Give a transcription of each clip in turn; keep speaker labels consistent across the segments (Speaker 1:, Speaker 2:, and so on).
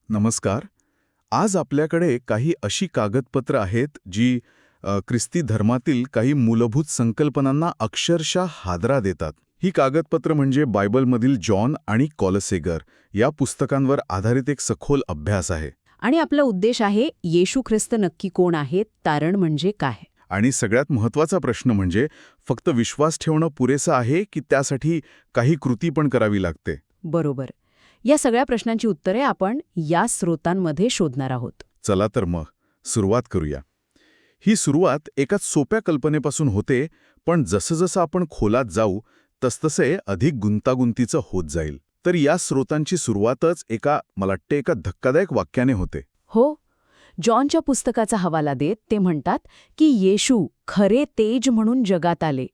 Speaker 1: नमस्कार. आज आपल्याकडे काही अशी कागदपत्र आहेत जी ख्रिस्ती धर्मातील काही मूलभूत संकल्पनांना अक्षरशः हादरा देतात. ही कागदपत्र म्हणजे बायबलमधील जॉन आणि कॉलसेगर या पुस्तकांवर आधारित एक सखोल अभ्यास आहे.
Speaker 2: आणि आपला उद्देश आहे येशू ख्रिस्त नक्की कोण आहेत, तारण म्हणजे काय.
Speaker 1: आणि सगळ्यात महत्त्वाचा प्रश्न म्हणजे फक्त विश्वास ठेवणं पुरेसं आहे की त्यासाठी काही कृती पण करावी लागते.
Speaker 2: बरोबर. या सगळ्या प्रश्नांची उत्तरे आपण या स्रोतांमध्ये शोधणार आहोत.
Speaker 1: चला तर मग सुरुवात करूया. ही सुरुवात एका सोप्या कल्पनेपासून होते, पण जसं आपण खोलात जाऊ तसतसे अधिक गुंतागुंतीचं होत जाईल. तर या स्रोतांची सुरुवातच मला वाटते एका धक्कादायक वाक्याने होते.
Speaker 2: हो, जॉनच्या पुस्तकाचा हवाला देत ते म्हणतात की येशू खरे तेज म्हणून जगात आले,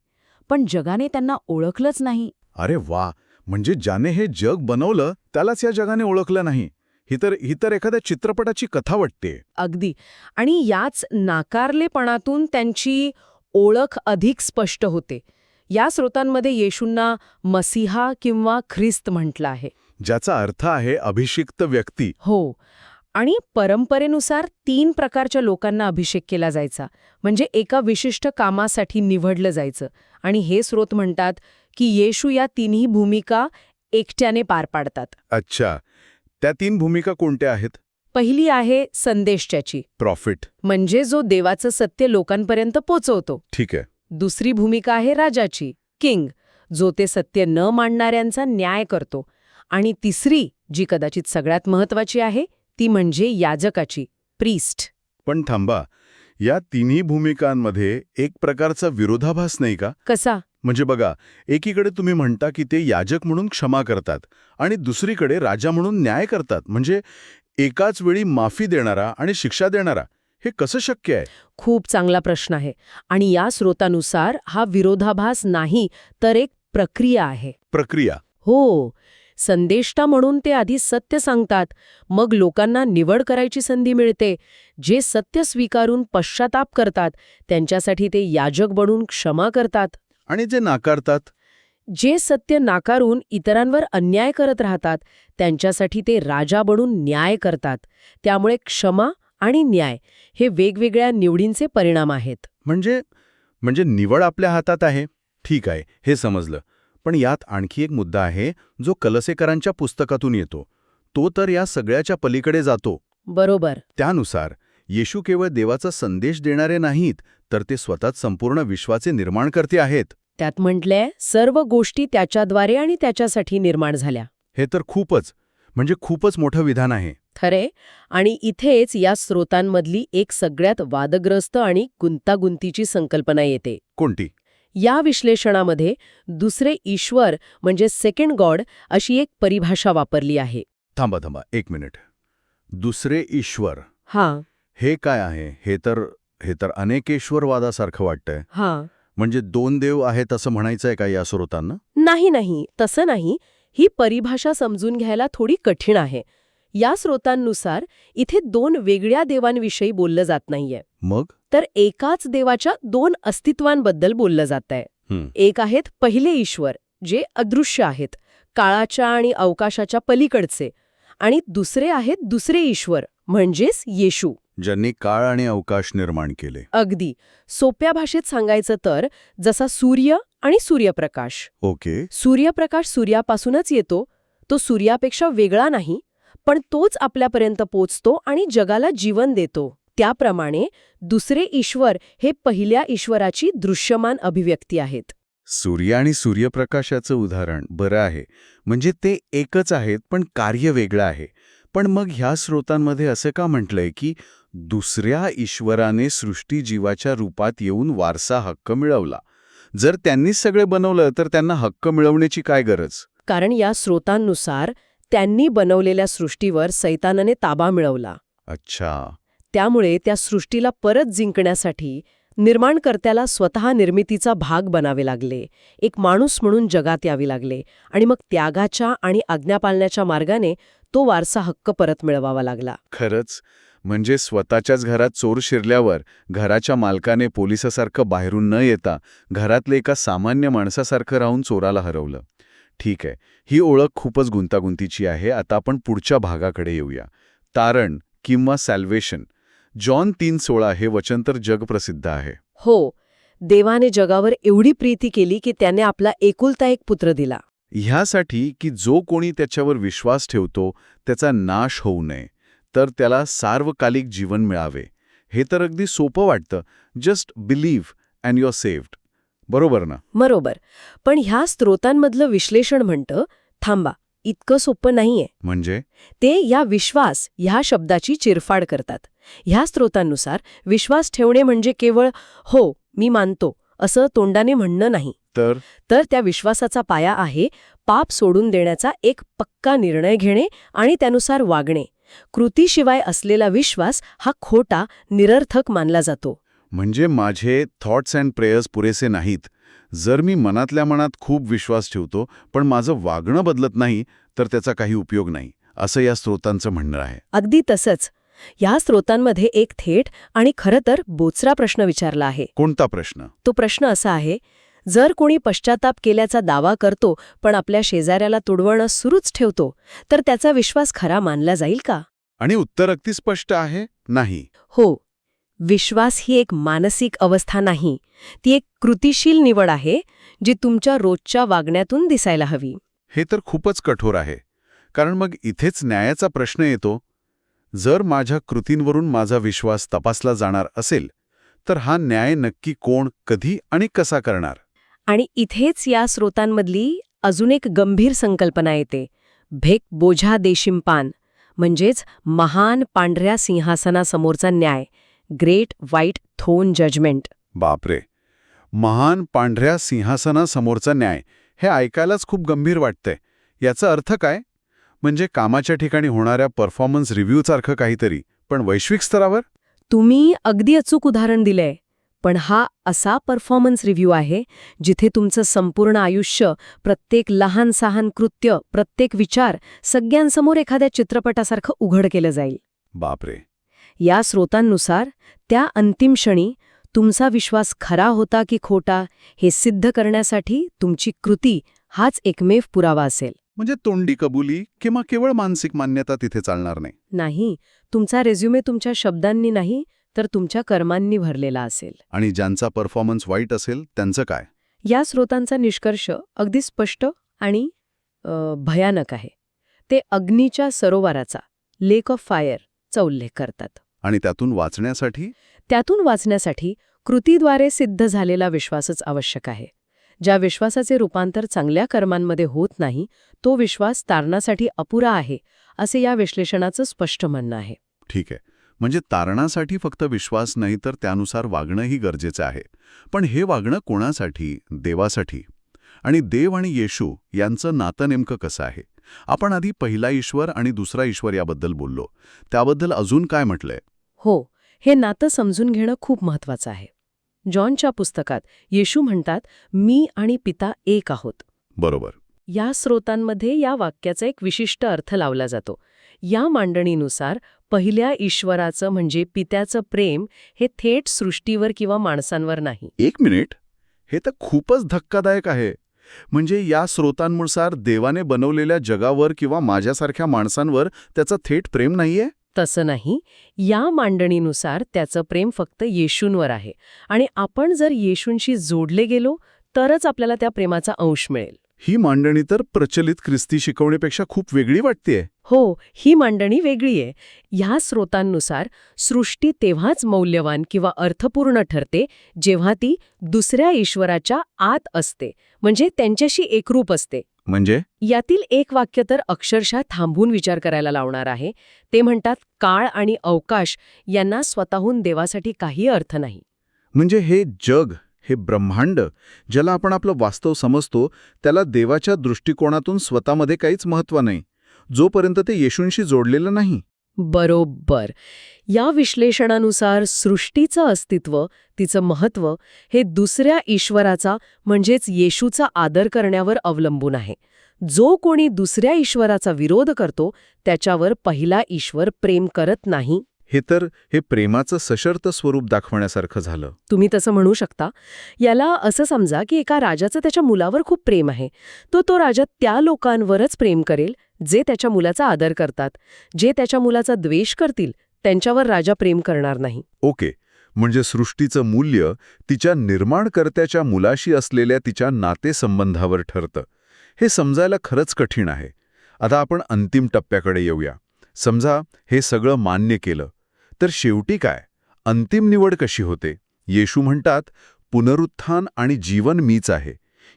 Speaker 2: पण जगाने त्यांना ओळखलंच नाही.
Speaker 1: अरे वा, म्हणजे ज्याने हे जग बनवलं त्यालाच या जगाने ओळखलं नाही. ही तर एखाद्या चित्रपटाची कथा वाटते.
Speaker 2: अगदी. आणि याच नाकारलेपणातून त्यांची ओळख अधिक स्पष्ट होते. या स्रोतांमध्ये येशूंना मसीहा किंवा ख्रिस्त म्हटलं आहे,
Speaker 1: ज्याचा अर्थ आहे अभिषिक्त व्यक्ती.
Speaker 2: हो. आणि परंपरेनुसार 3 प्रकारच्या लोकांना अभिषेक केला जायचा, म्हणजे एका विशिष्ट कामासाठी निवडलं जायचं. आणि हे स्रोत म्हणतात की येशू या तिन्ही भूमिका एकट्याने पार पाडतात.
Speaker 1: अच्छा, त्या 3 भूमिका कोणत्या आहेत?
Speaker 2: पहिली आहे संदेष्टाची,
Speaker 1: प्रॉफिट.
Speaker 2: म्हणजे जो देवाचं सत्य लोकांपर्यंत पोचवतो.
Speaker 1: ठीक आहे.
Speaker 2: दुसरी भूमिका आहे राजाची, किंग, जो ते सत्य न मांडणाऱ्यांचा न्याय करतो. आणि तिसरी, जी कदाचित सगळ्यात महत्वाची आहे, ती म्हणजे याजकाची, प्रीस्ट.
Speaker 1: पण थांबा, या तिन्ही भूमिकांमध्ये एक प्रकारचा विरोधाभास नाही का?
Speaker 2: कसा?
Speaker 1: म्हणजे बघा, एकीकडे तुम्ही म्हणता की ते याजक म्हणून क्षमा करतात आणि दुसरीकडे राजा म्हणून न्याय करतात. म्हणजे एकाच वेळी माफी देणारा आणि शिक्षा देणारा. हे कसं शक्य आहे?
Speaker 2: खूप चांगला प्रश्न आहे. आणि या स्रोतानुसार हा विरोधाभास नाही, तर एक प्रक्रिया आहे.
Speaker 1: प्रक्रिया?
Speaker 2: हो. संदेष्टा म्हणून ते आधी सत्य सांगतात, मग लोकांना निवड करायची संधी मिळते. जे सत्य स्वीकारून पश्चाताप करतात त्यांच्यासाठी ते याजक बनून क्षमा करतात.
Speaker 1: आणि जे नाकारतात?
Speaker 2: जे सत्य नाकारून इतरांवर अन्याय करत राहतात त्यांच्यासाठी ते राजा बनून न्याय करतात. त्यामुळे क्षमा आणि न्याय हे वेगवेगळ्या निवडींचे परिणाम आहेत.
Speaker 1: म्हणजे निवड आपल्या हातात आहे. ठीक आहे, हे समजलं. पण यात आणखी एक मुद्दा आहे जो कलसेकरांच्या पुस्तकातून येतो. तो तर या सगळ्याच्या पलीकडे जातो.
Speaker 2: बरोबर.
Speaker 1: त्यानुसार येशू केवळ देवाचा संदेश देणारे नाहीत, तर ते स्वतःच संपूर्ण विश्वाचे निर्माणकर्ते आहेत.
Speaker 2: त्यात म्हटलंय, सर्व गोष्टी त्याच्याद्वारे आणि त्याच्यासाठी निर्माण झाल्या.
Speaker 1: हे तर खूपच मोठं विधान आहे.
Speaker 2: खरे. आणि इथेच या स्रोतांमधली एक सगळ्यात वादग्रस्त आणि गुंतागुंतीची संकल्पना येते.
Speaker 1: कोणती?
Speaker 2: या विश्लेषणामध्ये दुसरे ईश्वर म्हणजे सेकंड गॉड अशी एक परिभाषा वापरली आहे.
Speaker 1: थांबा, 1 मिनिट. दुसरे ईश्वर.
Speaker 2: हां.
Speaker 1: हे काय आहे? हे तर अनेकेश्वरवादासारखं वाटतंय.
Speaker 2: हां.
Speaker 1: म्हणजे 2 देव आहेत असं म्हणायचंय का या स्रोतांना?
Speaker 2: नाही, तसं नाही. ही परिभाषा समजून घ्यायला थोडी कठीण आहे. या स्रोतांनुसार इथे 2 वेगळ्या देवांविषयी बोललं जात नाहीये.
Speaker 1: मग?
Speaker 2: तर एकाच देवाच्या 2 अस्तित्वांबद्दल बोललं जातंय. एक आहेत पहिले ईश्वर, जे अदृश्य आहेत, काळाच्या आणि अवकाशाच्या पलीकडचे. आणि दुसरे आहेत दुसरे ईश्वर, म्हणजेच येशू,
Speaker 1: ज्यांनी काळ आणि अवकाश निर्माण केले.
Speaker 2: अगदी. सोप्या भाषेत सांगायचं तर जसा सूर्य आणि सूर्यप्रकाश.
Speaker 1: ओके.
Speaker 2: सूर्यप्रकाश सूर्यापासूनच येतो, तो सूर्यापेक्षा वेगळा नाही, पण तोच आपल्यापर्यंत पोचतो आणि जगाला जीवन देतो. त्याप्रमाणे दुसरे ईश्वर हे पहिल्या ईश्वराची दृश्यमान अभिव्यक्ती आहेत.
Speaker 1: सूर्य आणि सूर्यप्रकाशाचं उदाहरण बरं आहे. म्हणजे ते एकच आहेत, पण कार्य वेगळं आहे. पण मग ह्या स्रोतांमध्ये असं का म्हटलंय की दुसऱ्या ईश्वराने सृष्टी जीवाच्या रूपात येऊन वारसा हक्क मिळवला? जर त्यांनीच सगळे बनवलं तर त्यांना हक्क मिळवण्याची काय गरज?
Speaker 2: कारण या स्रोतांनुसार त्यांनी बनवलेल्या सृष्टीवर सैतानाने ताबा मिळवला.
Speaker 1: अच्छा.
Speaker 2: त्यामुळे त्या सृष्टीला परत जिंकण्यासाठी निर्माणकर्त्याला स्वतः निर्मितीचा भाग बनावे लागले, एक माणूस म्हणून जगात यावे लागले. आणि मग त्यागाच्या आणि आज्ञा पाळण्याच्या मार्गाने तो वारसा हक्क परत मिळवावा लागला.
Speaker 1: खरंच. म्हणजे स्वतःच्याच घरात चोर शिरल्यावर घराच्या मालकाने पोलिसासारखं बाहेरून न येता घरातले एका सामान्य माणसासारखं राहून चोराला हरवलं. ठीक आहे, ही ओळख खूपच गुंतागुंतीची आहे. आता आपण पुढच्या भागाकडे येऊया. तारण किंवा सॅल्वेशन. जॉन 3:16 हे वचन तर जगप्रसिद्ध आहे.
Speaker 2: हो, देवाने जगावर एवढी प्रीती केली की त्याने आपला एकुलता एक पुत्र दिला.
Speaker 1: ह्यासाठी की जो कोणी त्याच्यावर विश्वास ठेवतो त्याचा नाश होऊ नये, तर त्याला सार्वकालिक जीवन मिळावे. हे तर अगदी सोपं वाटतं. Just believe and you are saved. बरोबर ना?
Speaker 2: बरोबर. पण ह्या स्रोतांमधलं विश्लेषण म्हणतं, थांबा, इतकं सोपं नाहीये.
Speaker 1: म्हणजे
Speaker 2: ते या विश्वास ह्या शब्दाची चिरफाड करतात. ह्या स्रोतांनुसार विश्वास ठेवणे म्हणजे केवळ हो मी मानतो असं तोंडाने म्हणणं नाही. तर त्या विश्वासाचा पाया आहे पाप सोडून देण्याचा एक पक्का निर्णय घेणे आणि त्यानुसार वागणे. कृतीशिवाय असलेला विश्वास हा खोटा, निरर्थक मानला जातो.
Speaker 1: म्हणजे माझे थॉट्स अँड प्रेयर्स पुरेसे नाहीत. जर मी मनातल्या मनात खूप विश्वास ठेवतो पण माझं वागणं बदलत नाही तर त्याचा काही उपयोग नाही, असं या स्रोतांचं म्हणणं आहे.
Speaker 2: अगदी तसंच. या स्रोतांमध्ये एक थेट आणि खरं तर बोचरा प्रश्न विचारला आहे.
Speaker 1: कोणता प्रश्न?
Speaker 2: तो प्रश्न असा आहे, जर कोणी पश्चाताप केल्याचा दावा करतो पण आपल्या शेजाऱ्याला तुडवणं सुरूच ठेवतो, तर त्याचा विश्वास खरा मानला जाईल का?
Speaker 1: आणि उत्तर अगदी स्पष्ट आहे, नाही.
Speaker 2: हो. विश्वास ही एक मानसिक अवस्था नाही, ती एक कृतिशील निवड आहे जी तुमच्या रोजच्या वागण्यातून दिसायला हवी.
Speaker 1: हे तर खूपच कठोर आहे. कारण मग इथेच न्यायाचा प्रश्न येतो. जर माझ्या कृतींवरून माझा विश्वास तपासला जाणार असेल तर हा न्याय नक्की कोण, कधी आणि कसा करणार?
Speaker 2: आणि इथेच या स्रोतांमधली अजून एक गंभीर संकल्पना येते, भेक बोझा देशिम्पान, म्हणजेच महान पांढऱ्या सिंहासनासमोरचा न्याय, ग्रेट व्हाईट थ्रोन जजमेंट.
Speaker 1: बापरे, महान पांढऱ्या सिंहासनासमोरचा न्याय, हे ऐकायलाच खूप गंभीर वाटतंय. याचा अर्थ काय? म्हणजे कामाच्या ठिकाणी होणाऱ्या परफॉर्मन्स रिव्ह्यूसारखं काहीतरी, पण वैश्विक स्तरावर?
Speaker 2: तुम्ही अगदी अचूक उदाहरण दिलंय. पण हा असा परफॉर्मन्स रिव्ह्यू आहे जिथे तुमचं संपूर्ण आयुष्य, प्रत्येक लहान सहान कृत्य, प्रत्येक विचार सगळ्यांसमोर एखाद्या चित्रपटासारखं उघड केलं जाईल.
Speaker 1: बापरे.
Speaker 2: या स्रोतांनुसार त्या अंतिम क्षणी तुमचा विश्वास खरा होता की खोटा हे सिद्ध करण्यासाठी तुमची कृती हाच एकमेव पुरावा असेल.
Speaker 1: म्हणजे तोंडी कबुली किंवा केवळ मानसिक मान्यता तिथे चालणार नाही.
Speaker 2: नाही, तुमचा रेझ्युमे तुमच्या शब्दांनी नाही तर तुमच्या कर्मांनी भरलेला असेल.
Speaker 1: आणि ज्यांचा परफॉर्मन्स वाईट असेल त्यांचं काय?
Speaker 2: या स्रोतांचा निष्कर्ष अगदी स्पष्ट आणि भयानक आहे. ते अग्नीच्या सरोवराचा, लेक ऑफ फायरचा उल्लेख करतात.
Speaker 1: आणि त्यातून वाचण्यासाठी कृतीद्वारे सिद्ध झालेला विश्वासच आवश्यक आहे. ज्या विश्वासाचे रूपांतर चांगल्या कर्मांमध्ये होत नाही तो विश्वास तारणासाठी अपुरा आहे, असे या विश्लेषणाचं स्पष्ट म्हणणं आहे. ठीक आहे. म्हणजे तारणासाठी फक्त विश्वास नाही तर त्यानुसार वागणंही गरजेचं आहे. पण हे वागणं कोणासाठी? देवासाठी. आणि देव आणि येशू यांचं नातं नेमकं कसं आहे? आपण आधी पहिला ईश्वर आणि दुसरा ईश्वर याबद्दल बोललो. त्याबद्दल अजून काय म्हटलंय?
Speaker 2: हो, हे नातं समजून घेणं खूप महत्वाचं आहे. जॉनच्या पुस्तकात येशू म्हणतात, मी आणि पिता एक आहोत.
Speaker 1: बरोबर.
Speaker 2: या स्रोतांमध्ये या वाक्याचा एक विशिष्ट अर्थ लावला जातो. या मांडणीनुसार पहिल्या ईश्वराचं म्हणजे पित्याचं प्रेम हे थेट सृष्टीवर किंवा माणसांवर नाही.
Speaker 1: एक मिनिट, हे तर खूपच धक्कादायक आहे. म्हणजे या स्रोतांनुसार देवाने बनवलेल्या जगावर किंवा माझ्यासारख्या माणसांवर त्याचं थेट प्रेम नाहीये?
Speaker 2: तसं नाही. या मांडणीनुसार त्याचं प्रेम फक्त येशूंवर आहे आणि आपण जर येशूंशी जोडले गेलो तरच आपल्याला त्या प्रेमाचा अंश मिळेल.
Speaker 1: ही मांडणी तर प्रचलित ख्रिस्ती शिकवणीपेक्षा खूप वेगळी वाटतेय.
Speaker 2: हो, ही मांडणी वेगळी आहे. ह्या स्रोतांनुसार सृष्टी तेव्हाच मौल्यवान किंवा अर्थपूर्ण ठरते जेव्हा ती दुसऱ्या ईश्वराच्या आत असते, म्हणजे त्यांच्याशी एकरूप असते.
Speaker 1: म्हणजे
Speaker 2: यातील एक वाक्य तर अक्षरशः थांबून विचार करायला लावणार आहे. ते म्हणतात, काळ आणि अवकाश यांना स्वतःहून देवासाठी काही अर्थ नाही.
Speaker 1: म्हणजे हे जग, हे ब्रह्मांड, ज्याला आपण आपलं वास्तव समजतो, त्याला देवाच्या दृष्टिकोनातून स्वतःमध्ये काहीच महत्त्व नाही, जोपर्यंत ते येशूंशी जोडलेलं नाही.
Speaker 2: बरोबर. या विश्लेषणानुसार सृष्टीचं अस्तित्व, तिचं महत्त्व हे दुसऱ्या ईश्वराचा म्हणजेच येशूचा आदर करण्यावर अवलंबून आहे. जो कोणी दुसऱ्या ईश्वराचा विरोध करतो त्याच्यावर पहिला ईश्वर प्रेम करत नाही.
Speaker 1: हे प्रेमाचं सशर्त स्वरूप दाखवण्यासारखं झालं.
Speaker 2: तुम्ही तसं म्हणू शकता. याला असं समजा की एका राजाचं त्याच्या मुलावर खूप प्रेम आहे. तो राजा त्या लोकांवरच प्रेम करेल जे त्याच्या मुलाचा आदर करतात. जे त्याच्या मुलाचा द्वेष करतील त्यांच्यावर राजा प्रेम करणार नाही.
Speaker 1: ओके, म्हणजे सृष्टीचं मूल्य तिच्या निर्माणकर्त्याच्या मुलाशी असलेल्या तिच्या नातेसंबंधावर ठरतं. हे समजायला खरंच कठीण आहे. आता आपण अंतिम टप्प्याकडे येऊया. समजा हे सगळं मान्य केलं, तर शेवटी काय? अंतिम निवड कशी होते? येशू म्हणतात, पुनरुत्थान आणि जीवन मीच आहे.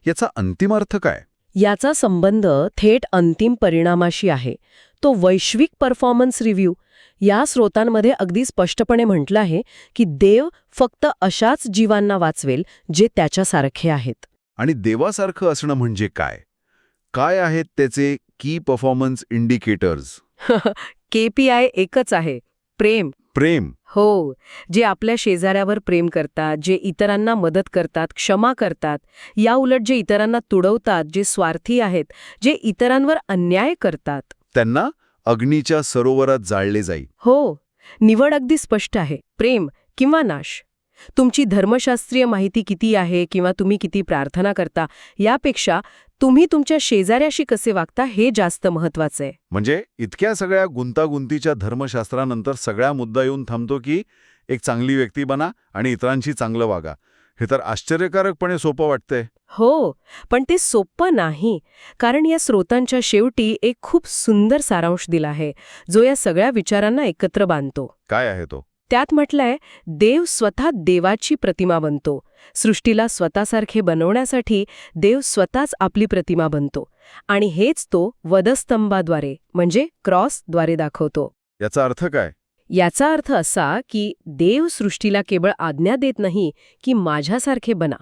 Speaker 1: याचा अंतिम अर्थ काय?
Speaker 2: याचा संबंध थेट अंतिम परिणामाशी आहे. तो वैश्विक परफॉर्मन्स रिव्ह्यू. या स्रोतांमध्ये अगदी स्पष्टपणे म्हटलं आहे की देव फक्त अशाच जीवांना वाचवेल जे त्याच्यासारखे आहेत.
Speaker 1: आणि देवासारखं असणं म्हणजे काय? काय आहेत त्याचे की परफॉर्मन्स इंडिकेटर्स?
Speaker 2: KPI एकच आहे, प्रेम.
Speaker 1: प्रेम.
Speaker 2: हो, जे आपल्या शेजाऱ्यावर प्रेम करतात, जे इतरांना मदत करतात, क्षमा करतात, याउलट जे इतरांना तुडवतात, जे स्वार्थी आहेत, जे इतरांवर अन्याय करतात.
Speaker 1: त्यांना अग्नीच्या सरोवरात जाळले जाईल.
Speaker 2: हो, निवड अगदी स्पष्ट आहे, प्रेम किंवा नाश. तुमची धर्मशास्त्रीय माहिती किती आहे किंवा तुम्ही किती प्रार्थना करता, यापेक्षा तुम्ही तुमच्या शेजाऱ्याशी कसे वागता हे जास्त महत्वाचं आहे.
Speaker 1: म्हणजे इतक्या सगळ्या गुंतागुंतीच्या धर्मशास्त्रानंतर सगळा मुद्दा येऊन थांबतो की एक चांगली व्यक्ती बना आणि इतरांशी चांगलं वागा. हे तर आश्चर्यकारकपणे सोपं वाटतंय.
Speaker 2: हो, पण ते सोपं नाही. कारण या स्रोतांच्या शेवटी एक खूप सुंदर सारांश दिला आहे, जो या सगळ्या विचारांना एकत्र बांधतो.
Speaker 1: काय आहे तो?
Speaker 2: त्यात म्हटलंय, देव स्वतः देवाची प्रतिमा बनतो. सृष्टीला स्वतःसारखे बनवण्यासाठी देव स्वतःच आपली प्रतिमा बनतो. आणि हेच तो वधस्तंभाद्वारे म्हणजे क्रॉसद्वारे दाखवतो.
Speaker 1: याचा अर्थ काय?
Speaker 2: याचा अर्थ असा की देव सृष्टीला केवळ आज्ञा देत नाही की माझ्यासारखे बना.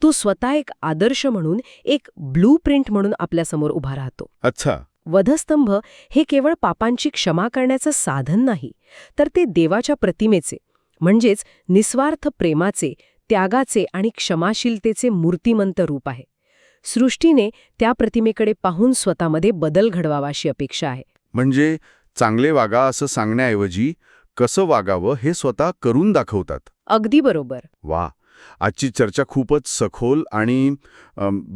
Speaker 2: तू स्वतः एक आदर्श म्हणून, एक ब्लूप्रिंट म्हणून आपल्यासमोर उभा राहतो.
Speaker 1: अच्छा.
Speaker 2: वधस्तंभ हे केवळ पापांची क्षमा करण्याचं साधन नाही, तर ते देवाच्या प्रतिमेचे म्हणजेच निस्वार्थ प्रेमाचे, त्यागाचे आणि क्षमाशीलतेचे मूर्तिमंत रूप आहे. सृष्टीने त्या प्रतिमेकडे पाहून स्वतःमध्ये बदल घडवावा अशी अपेक्षा आहे.
Speaker 1: म्हणजे चांगले वागा असं सांगण्याऐवजी कसं वागावं हे स्वतः करून दाखवतात.
Speaker 2: अगदी बरोबर.
Speaker 1: वा, आजची चर्चा खूपच सखोल आणि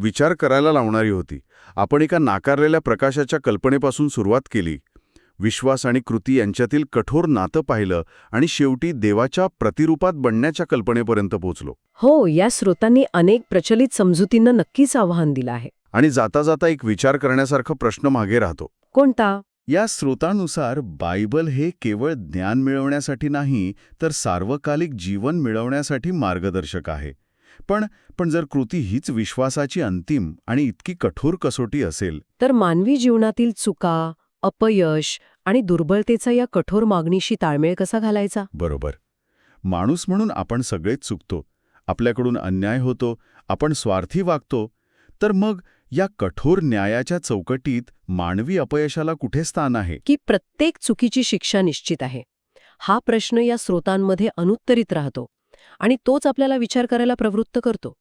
Speaker 1: विचार करायला लावणारी होती. आपण एका नाकारलेल्या प्रकाशाच्या कल्पनेपासून सुरुवात केली, विश्वास आणि कृती यांच्यातील कठोर नातं पाहिलं आणि शेवटी देवाच्या प्रतिरूपात बनण्याच्या कल्पनेपर्यंत पोहोचलो.
Speaker 2: हो, या स्रोतांनी अनेक प्रचलित समजुतींना नक्कीच आव्हान दिलं आहे.
Speaker 1: आणि जाता जाता एक विचार करण्यासारखा प्रश्न मागे राहतो.
Speaker 2: कोणता?
Speaker 1: या स्रोतानुसार बायबल हे केवळ ज्ञान मिळवण्यासाठी नाही, तर सार्वकालिक जीवन मिळवण्यासाठी मार्गदर्शक आहे. पण जर कृती हीच विश्वासाची अंतिम आणि इतकी कठोर कसोटी असेल,
Speaker 2: तर मानवी जीवनातील चुका, अपयश आणि दुर्बलतेचा या कठोर मागणीशी ताळमेळ कसा घालायचा?
Speaker 1: बरोबर. माणूस म्हणून आपण सगळेच चुकतो, आपल्याकडून अन्याय होतो, आपण स्वार्थी वागतो. तर मग या कठोर न्यायाच्या चौकटीत मानवी अपयशाला कुठे स्थान आहे?
Speaker 2: की प्रत्येक चुकीची शिक्षा निश्चित आहे? हा प्रश्न या स्रोतांमध्ये अनुत्तरित राहतो आणि तोच आपल्याला विचार करायला प्रवृत्त करतो.